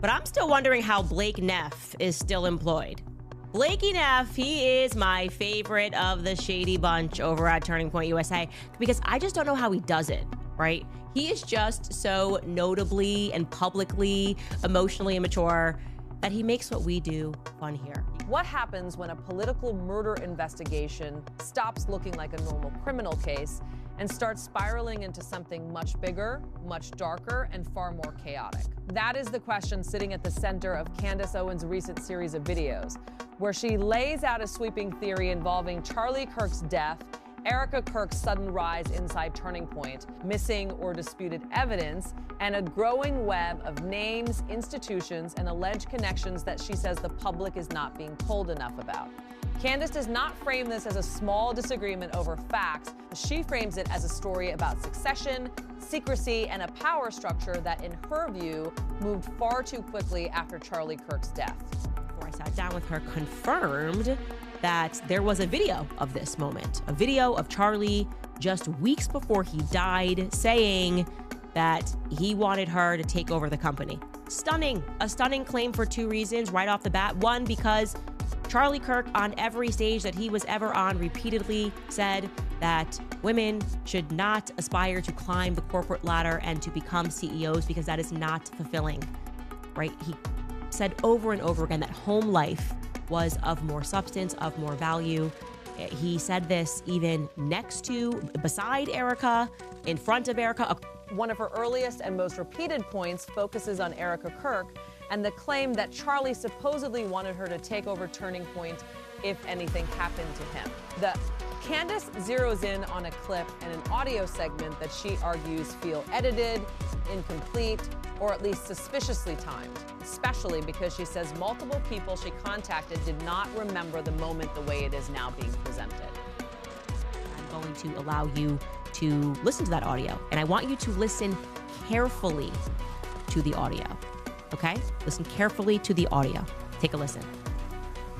But I'm still wondering how Blake Neff is still employed. Blakey Neff, he is my favorite of the shady bunch over at Turning Point USA because I just don't know how he does it, right? He is just so notably and publicly emotionally immature that he makes what we do fun here. What happens when a political murder investigation stops looking like a normal criminal case and starts spiraling into something much bigger, much darker, and far more chaotic? That is the question sitting at the center of Candace Owens' recent series of videos, where she lays out a sweeping theory involving Charlie Kirk's death, Erica Kirk's sudden rise inside Turning Point, missing or disputed evidence, and a growing web of names, institutions, and alleged connections that she says the public is not being told enough about. Candace does not frame this as a small disagreement over facts. She frames it as a story about succession, secrecy, and a power structure that, in her view, moved far too quickly after Charlie Kirk's death. Before I sat down with her, confirmed that there was a video of this moment, a video of Charlie just weeks before he died saying that he wanted her to take over the company. Stunning, a stunning claim for two reasons right off the bat. One, because Charlie Kirk, on every stage that he was ever on, repeatedly said that women should not aspire to climb the corporate ladder and to become CEOs because that is not fulfilling, right? He said over and over again that home life was of more substance, of more value. He said this even beside Erica, in front of Erica. One of her earliest and most repeated points focuses on Erica Kirk and the claim that Charlie supposedly wanted her to take over Turning Point if anything happened to him. Candace zeroes in on a clip and an audio segment that she argues feel edited, incomplete, or at least suspiciously timed, especially because she says multiple people she contacted did not remember the moment the way it is now being presented. I'm going to allow you to listen to that audio, and I want you to listen carefully to the audio, okay? Listen carefully to the audio. Take a listen.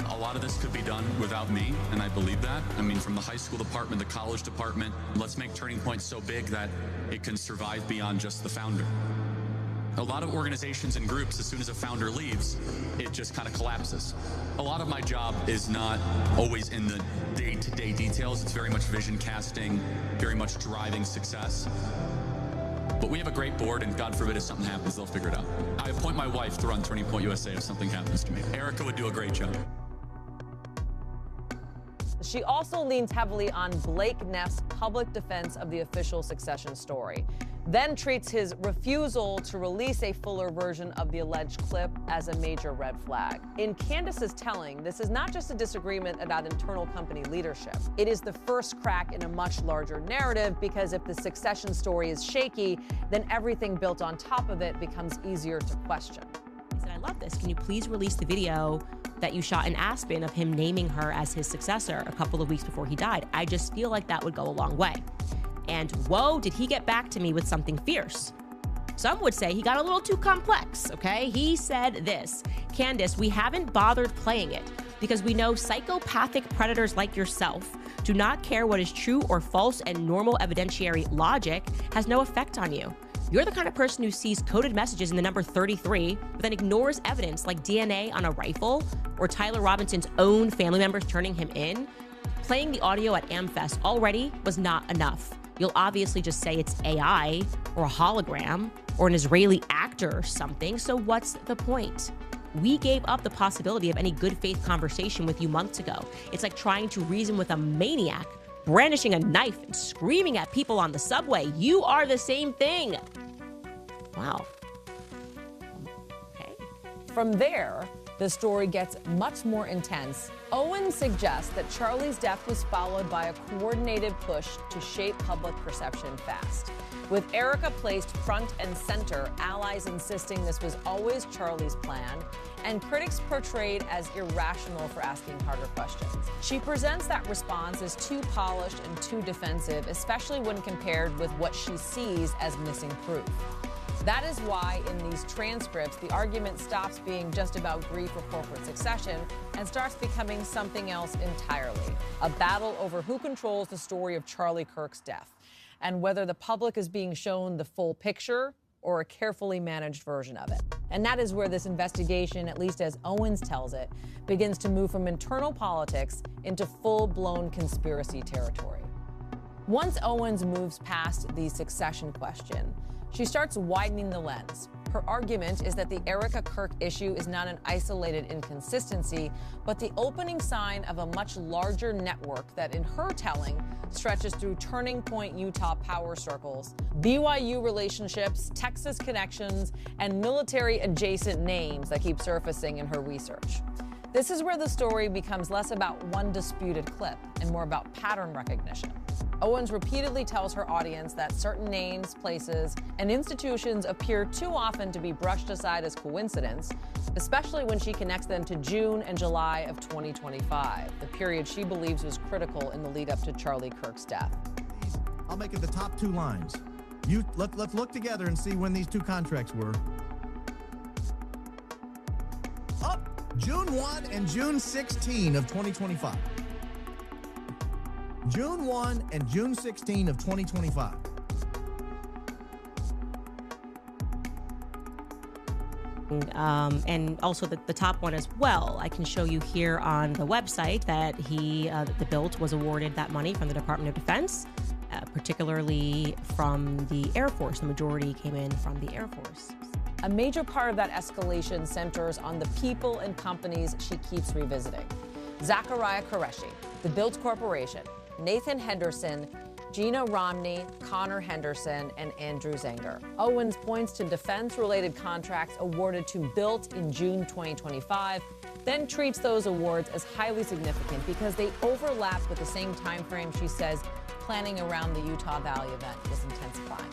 A lot of this could be done without me, and I believe that. I mean, from the high school department, the college department, let's make Turning Point so big that it can survive beyond just the founder. A lot of organizations and groups, as soon as a founder leaves, it just kind of collapses. A lot of my job is not always in the day-to-day details. It's very much vision casting, very much driving success. But we have a great board, and God forbid if something happens, they'll figure it out. I appoint my wife to run Turning Point USA if something happens to me. Erica would do a great job. She also leans heavily on Blake Neff's public defense of the official succession story, then treats his refusal to release a fuller version of the alleged clip as a major red flag. In Candace's telling, this is not just a disagreement about internal company leadership. It is the first crack in a much larger narrative, because if the succession story is shaky, then everything built on top of it becomes easier to question. I said, I love this. Can you please release the video that you shot in Aspen of him naming her as his successor a couple of weeks before he died? I just feel like that would go a long way. And whoa, did he get back to me with something fierce. Some would say he got a little too complex, okay? He said this: Candace, we haven't bothered playing it because we know psychopathic predators like yourself do not care what is true or false, and normal evidentiary logic has no effect on you. You're the kind of person who sees coded messages in the number 33, but then ignores evidence like DNA on a rifle or Tyler Robinson's own family members turning him in. Playing the audio at AmFest already was not enough. You'll obviously just say it's AI or a hologram or an Israeli actor or something, so what's the point? We gave up the possibility of any good faith conversation with you months ago. It's like trying to reason with a maniac, brandishing a knife and screaming at people on the subway. You are the same thing. Wow. Okay. From there, the story gets much more intense. Owens suggests that Charlie's death was followed by a coordinated push to shape public perception fast, with Erica placed front and center, allies insisting this was always Charlie's plan, and critics portrayed as irrational for asking harder questions. She presents that response as too polished and too defensive, especially when compared with what she sees as missing proof. That is why in these transcripts, the argument stops being just about grief or corporate succession and starts becoming something else entirely, a battle over who controls the story of Charlie Kirk's death and whether the public is being shown the full picture or a carefully managed version of it. And that is where this investigation, at least as Owens tells it, begins to move from internal politics into full-blown conspiracy territory. Once Owens moves past the succession question, she starts widening the lens. Her argument is that the Erica Kirk issue is not an isolated inconsistency, but the opening sign of a much larger network that, in her telling, stretches through Turning Point Utah power circles, BYU relationships, Texas connections, and military-adjacent names that keep surfacing in her research. This is where the story becomes less about one disputed clip and more about pattern recognition. Owens repeatedly tells her audience that certain names, places, and institutions appear too often to be brushed aside as coincidence, especially when she connects them to June and July of 2025, the period she believes was critical in the lead up to Charlie Kirk's death. I'll make it the top two lines. Let's look together and see when these two contracts were. June 1 and June 16 of 2025. June 1 and June 16 of 2025. And also the top one as well. I can show you here on the website that the Bilt was awarded that money from the Department of Defense, particularly from the Air Force. The majority came in from the Air Force. A major part of that escalation centers on the people and companies she keeps revisiting. Zachariah Qureshi, the Bilt Corporation, Nathan Henderson, Gina Romney, Connor Henderson, and Andrew Zenger. Owens points to defense-related contracts awarded to Bilt in June 2025, then treats those awards as highly significant because they overlap with the same time frame she says planning around the Utah Valley event was intensifying.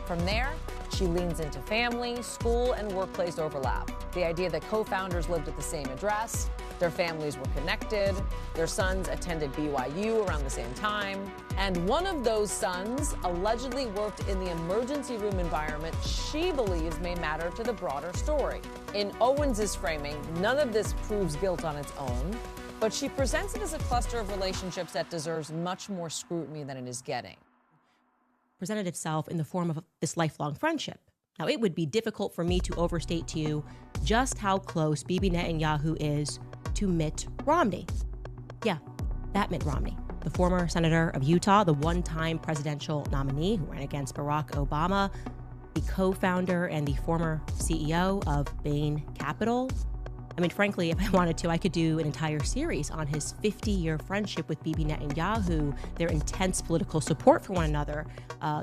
From there, she leans into family, school, and workplace overlap. The idea that co-founders lived at the same address, their families were connected, their sons attended BYU around the same time, and one of those sons allegedly worked in the emergency room environment she believes may matter to the broader story. In Owens' framing, none of this proves guilt on its own, but she presents it as a cluster of relationships that deserves much more scrutiny than it is getting. Presented itself in the form of this lifelong friendship. Now, it would be difficult for me to overstate to you just how close Bibi Netanyahu is to Mitt Romney. Yeah, that Mitt Romney, the former senator of Utah, the one-time presidential nominee who ran against Barack Obama, the co-founder and the former CEO of Bain Capital. I mean, frankly, if I wanted to, I could do an entire series on his 50-year friendship with Bibi Netanyahu, their intense political support for one another,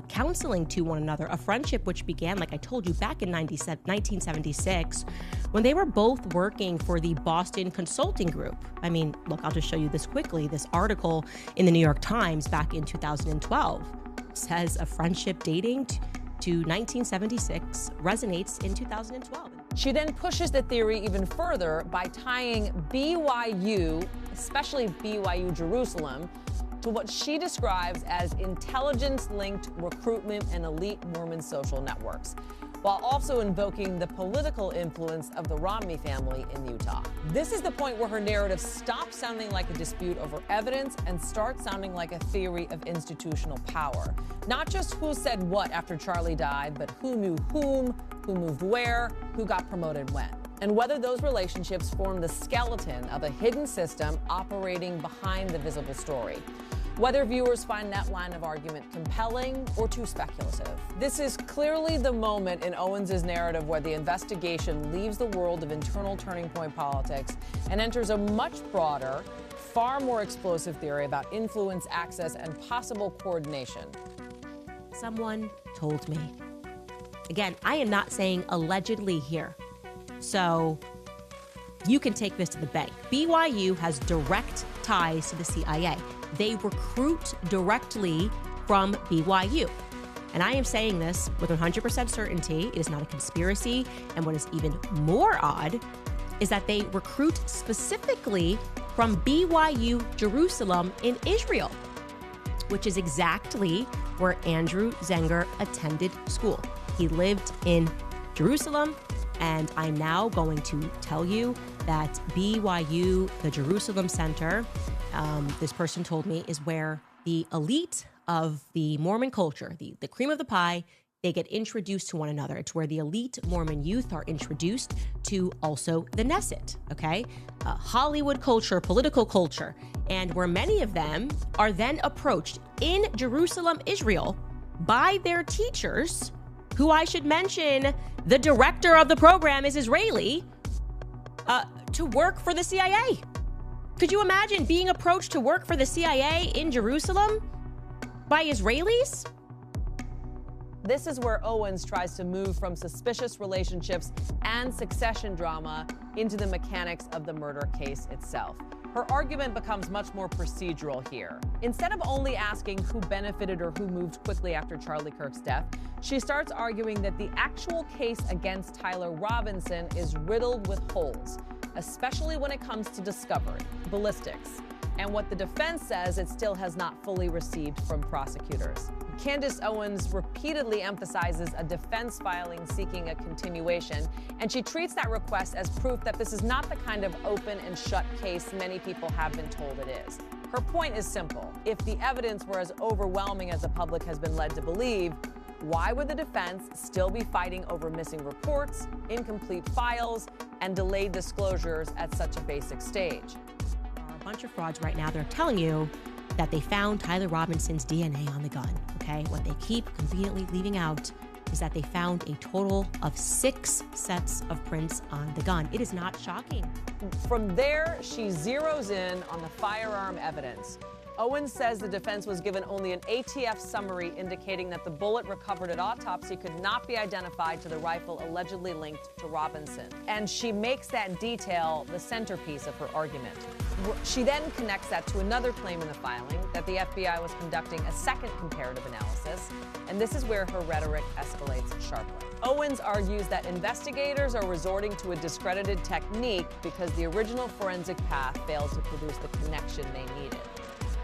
counseling to one another, a friendship which began, like I told you, back in 1976, when they were both working for the Boston Consulting Group. I mean, look, I'll just show you this quickly. This article in the New York Times back in 2012 says a friendship dating to 1976 resonates in 2012. She then pushes the theory even further by tying BYU, especially BYU Jerusalem, to what she describes as intelligence-linked recruitment and elite Mormon social networks, while also invoking the political influence of the Romney family in Utah. This is the point where her narrative stops sounding like a dispute over evidence and starts sounding like a theory of institutional power. Not just who said what after Charlie died, but who knew whom, who moved where, who got promoted when, and whether those relationships form the skeleton of a hidden system operating behind the visible story. Whether viewers find that line of argument compelling or too speculative. This is clearly the moment in Owens' narrative where the investigation leaves the world of internal turning point politics and enters a much broader, far more explosive theory about influence, access, and possible coordination. Someone told me. Again, I am not saying allegedly here. So you can take this to the bank. BYU has direct ties to the CIA. They recruit directly from BYU. And I am saying this with 100% certainty. It is not a conspiracy. And what is even more odd is that they recruit specifically from BYU Jerusalem in Israel, which is exactly where Andrew Zenger attended school. He lived in Jerusalem, and I'm now going to tell you that BYU, the Jerusalem Center, this person told me, is where the elite of the Mormon culture, the cream of the pie, they get introduced to one another. It's where the elite Mormon youth are introduced to also the Knesset, okay? Hollywood culture, political culture, and where many of them are then approached in Jerusalem, Israel, by their teachers, who I should mention, the director of the program is Israeli, to work for the CIA. Could you imagine being approached to work for the CIA in Jerusalem by Israelis? This is where Owens tries to move from suspicious relationships and succession drama into the mechanics of the murder case itself. Her argument becomes much more procedural here. Instead of only asking who benefited or who moved quickly after Charlie Kirk's death, she starts arguing that the actual case against Tyler Robinson is riddled with holes, especially when it comes to discovery, ballistics, and what the defense says it still has not fully received from prosecutors. Candace Owens repeatedly emphasizes a defense filing seeking a continuation, and she treats that request as proof that this is not the kind of open and shut case many people have been told it is. Her point is simple. If the evidence were as overwhelming as the public has been led to believe, why would the defense still be fighting over missing reports, incomplete files, and delayed disclosures at such a basic stage? There are a bunch of frauds right now. They're telling you that they found Tyler Robinson's DNA on the gun, okay? What they keep conveniently leaving out is that they found a total of 6 sets of prints on the gun. It is not shocking. From there, she zeroes in on the firearm evidence. Owens says the defense was given only an ATF summary indicating that the bullet recovered at autopsy could not be identified to the rifle allegedly linked to Robinson. And she makes that detail the centerpiece of her argument. She then connects that to another claim in the filing, that the FBI was conducting a second comparative analysis, and this is where her rhetoric escalates sharply. Owens argues that investigators are resorting to a discredited technique because the original forensic path failed to produce the connection they needed.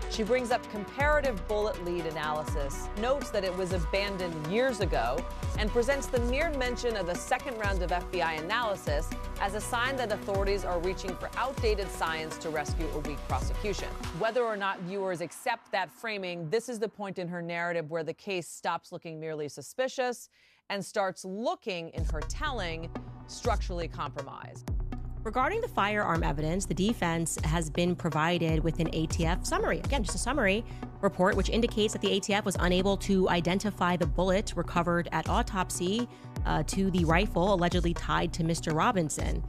She brings up comparative bullet lead analysis, notes that it was abandoned years ago, and presents the mere mention of the second round of FBI analysis as a sign that authorities are reaching for outdated science to rescue a weak prosecution. Whether or not viewers accept that framing, this is the point in her narrative where the case stops looking merely suspicious and starts looking, in her telling, structurally compromised. Regarding the firearm evidence, the defense has been provided with an ATF summary. Again, just a summary report, which indicates that the ATF was unable to identify the bullet recovered at autopsy to the rifle allegedly tied to Mr. Robinson.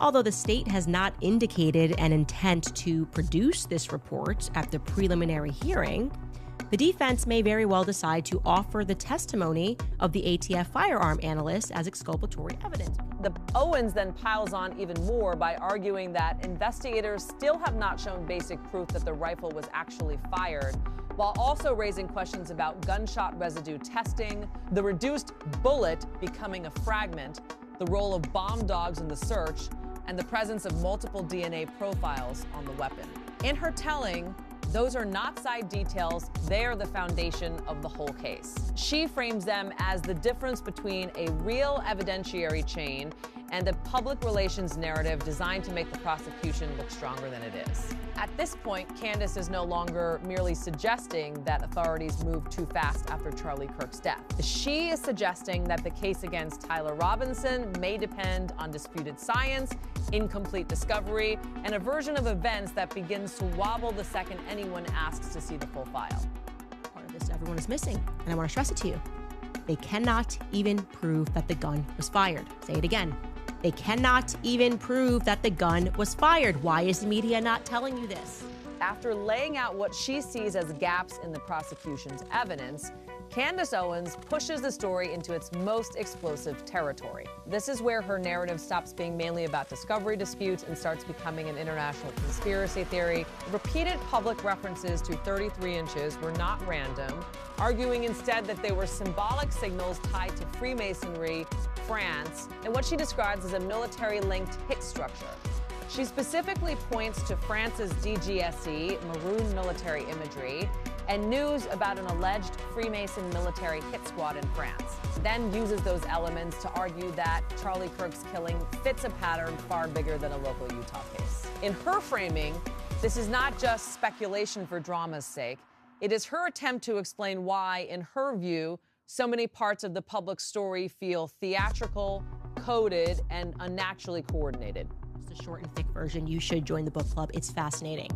Although the state has not indicated an intent to produce this report at the preliminary hearing, the defense may very well decide to offer the testimony of the ATF firearm analyst as exculpatory evidence. The Owens then piles on even more by arguing that investigators still have not shown basic proof that the rifle was actually fired, while also raising questions about gunshot residue testing, the reduced bullet becoming a fragment, the role of bomb dogs in the search, and the presence of multiple DNA profiles on the weapon. In her telling, those are not side details, they are the foundation of the whole case. She frames them as the difference between a real evidentiary chain and a public relations narrative designed to make the prosecution look stronger than it is. At this point, Candace is no longer merely suggesting that authorities moved too fast after Charlie Kirk's death. She is suggesting that the case against Tyler Robinson may depend on disputed science, incomplete discovery, and a version of events that begins to wobble the second anyone asks to see the full file. Part of this everyone is missing, and I want to stress it to you. They cannot even prove that the gun was fired. Say it again. They cannot even prove that the gun was fired. Why is the media not telling you this? After laying out what she sees as gaps in the prosecution's evidence, Candace Owens pushes the story into its most explosive territory. This is where her narrative stops being mainly about discovery disputes and starts becoming an international conspiracy theory. Repeated public references to 33 inches were not random, arguing instead that they were symbolic signals tied to Freemasonry, France, and what she describes as a military-linked hit structure. She specifically points to France's DGSE, maroon military imagery, and news about an alleged Freemason military hit squad in France, then uses those elements to argue that Charlie Kirk's killing fits a pattern far bigger than a local Utah case. In her framing, this is not just speculation for drama's sake. It is her attempt to explain why, in her view, So many parts of the public story feel theatrical, coded, and unnaturally coordinated. It's a short and thick version. You should join the book club. It's fascinating.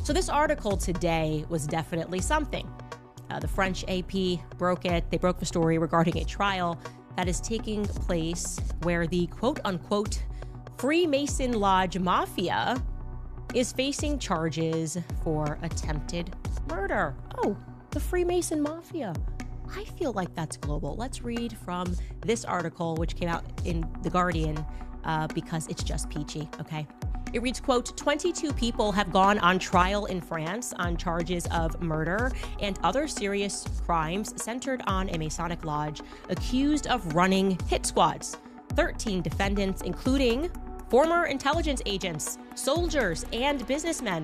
So this article today was definitely something. The French AP broke it. They broke the story regarding a trial that is taking place where the quote-unquote Freemason Lodge Mafia is facing charges for attempted murder. Oh, the Freemason Mafia. I feel like that's global. Let's read from this article, which came out in The Guardian, because it's just peachy, okay? It reads, quote, 22 people have gone on trial in France on charges of murder and other serious crimes centered on a Masonic lodge accused of running hit squads. 13 defendants, including former intelligence agents, soldiers, and businessmen,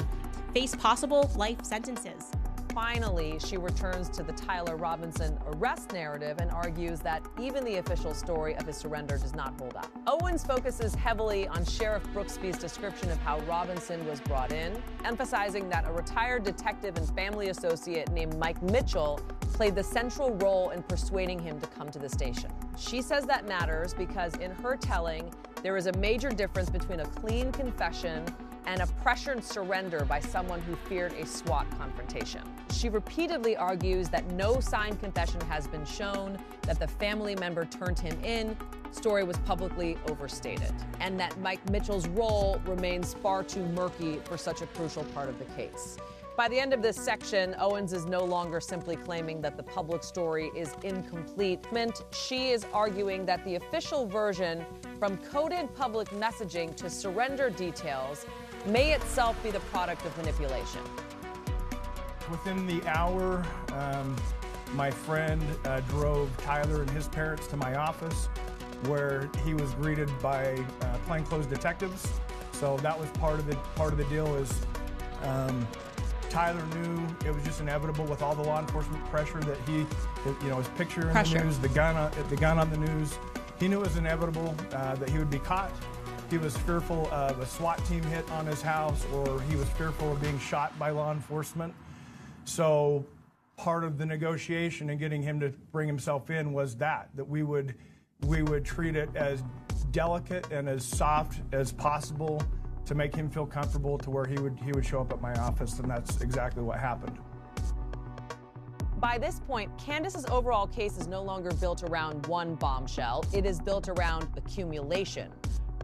face possible life sentences. Finally, she returns to the Tyler Robinson arrest narrative and argues that even the official story of his surrender does not hold up. Owens focuses heavily on Sheriff Brooksby's description of how Robinson was brought in, emphasizing that a retired detective and family associate named Mike Mitchell played the central role in persuading him to come to the station. She says that matters because in her telling, there is a major difference between a clean confession and a pressured surrender by someone who feared a SWAT confrontation. She repeatedly argues that no signed confession has been shown, that the family member turned him in, story was publicly overstated, and that Mike Mitchell's role remains far too murky for such a crucial part of the case. By the end of this section, Owens is no longer simply claiming that the public story is incomplete. She is arguing that the official version, from coded public messaging to surrender details, may itself be the product of manipulation. Within the hour, my friend drove Tyler and his parents to my office, where he was greeted by plainclothes detectives. So that was part of the deal. Is Tyler knew it was just inevitable with all the law enforcement pressure that his picture in the news, the gun on the news. He knew it was inevitable that he would be caught. He was fearful of a SWAT team hit on his house, or he was fearful of being shot by law enforcement. So part of the negotiation and getting him to bring himself in was that we would treat it as delicate and as soft as possible to make him feel comfortable to where he would show up at my office, and that's exactly what happened. By this point, Candace's overall case is no longer built around one bombshell. It is built around accumulation.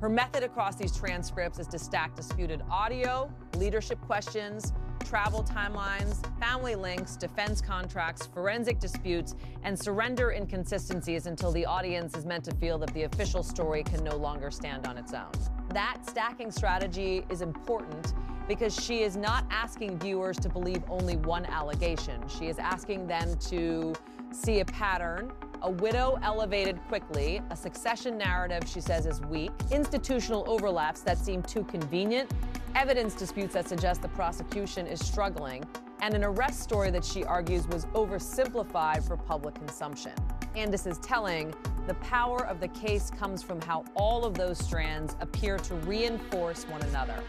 Her method across these transcripts is to stack disputed audio, leadership questions, travel timelines, family links, defense contracts, forensic disputes, and surrender inconsistencies until the audience is meant to feel that the official story can no longer stand on its own. That stacking strategy is important because she is not asking viewers to believe only one allegation. She is asking them to see a pattern, a widow elevated quickly, a succession narrative she says is weak, institutional overlaps that seem too convenient, evidence disputes that suggest the prosecution is struggling, and an arrest story that she argues was oversimplified for public consumption. Candace is telling, the power of the case comes from how all of those strands appear to reinforce one another.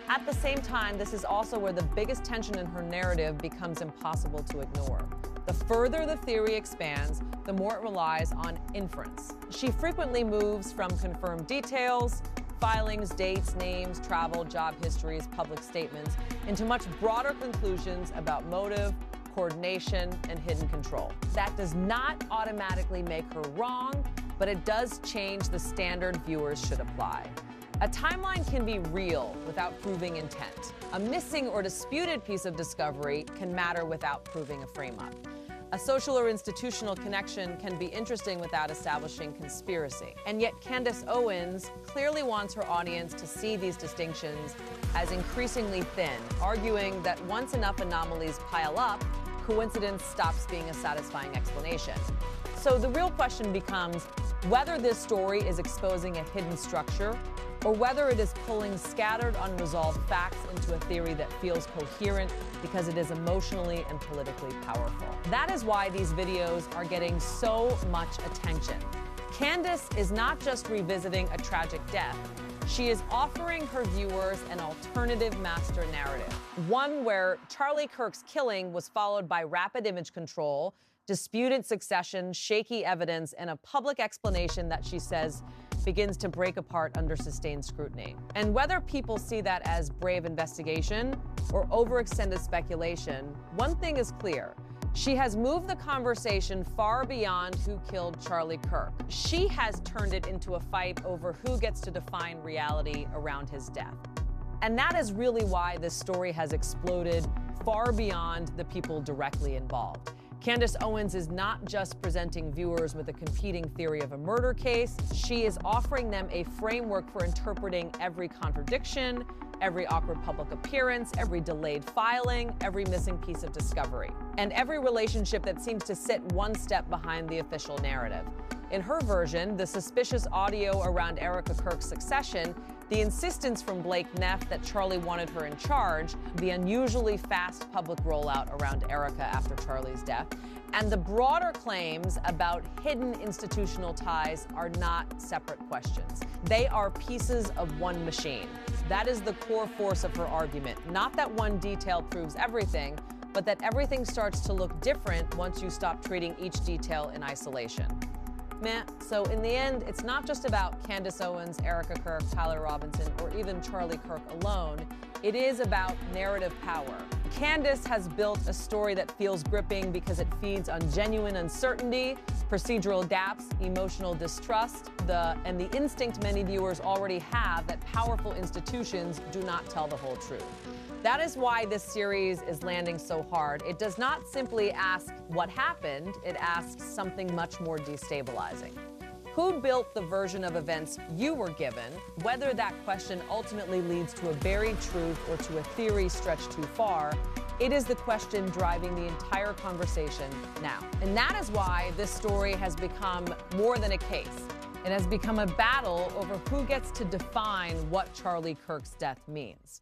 At the same time, this is also where the biggest tension in her narrative becomes impossible to ignore. The further the theory expands, the more it relies on inference. She frequently moves from confirmed details, filings, dates, names, travel, job histories, public statements, into much broader conclusions about motive, coordination, and hidden control. That does not automatically make her wrong, but it does change the standard viewers should apply. A timeline can be real without proving intent. A missing or disputed piece of discovery can matter without proving a frame-up. A social or institutional connection can be interesting without establishing conspiracy. And yet Candace Owens clearly wants her audience to see these distinctions as increasingly thin, arguing that once enough anomalies pile up, coincidence stops being a satisfying explanation. So the real question becomes whether this story is exposing a hidden structure or whether it is pulling scattered, unresolved facts into a theory that feels coherent because it is emotionally and politically powerful. That is why these videos are getting so much attention. Candace is not just revisiting a tragic death. She is offering her viewers an alternative master narrative, one where Charlie Kirk's killing was followed by rapid image control, Disputed succession, shaky evidence, and a public explanation that she says begins to break apart under sustained scrutiny. And whether people see that as brave investigation or overextended speculation, one thing is clear. She has moved the conversation far beyond who killed Charlie Kirk. She has turned it into a fight over who gets to define reality around his death. And that is really why this story has exploded far beyond the people directly involved. Candace Owens is not just presenting viewers with a competing theory of a murder case, she is offering them a framework for interpreting every contradiction, every awkward public appearance, every delayed filing, every missing piece of discovery, and every relationship that seems to sit one step behind the official narrative. In her version, the suspicious audio around Erica Kirk's succession, the insistence from Blake Neff that Charlie wanted her in charge, the unusually fast public rollout around Erica after Charlie's death, and the broader claims about hidden institutional ties are not separate questions. They are pieces of one machine. That is the core force of her argument. Not that one detail proves everything, but that everything starts to look different once you stop treating each detail in isolation. So in the end, it's not just about Candace Owens, Erica Kirk, Tyler Robinson, or even Charlie Kirk alone. It is about narrative power. Candace has built a story that feels gripping because it feeds on genuine uncertainty, procedural gaps, emotional distrust, and the instinct many viewers already have that powerful institutions do not tell the whole truth. That is why this series is landing so hard. It does not simply ask what happened, it asks something much more destabilizing. Who built the version of events you were given? Whether that question ultimately leads to a buried truth or to a theory stretched too far, it is the question driving the entire conversation now. And that is why this story has become more than a case. It has become a battle over who gets to define what Charlie Kirk's death means.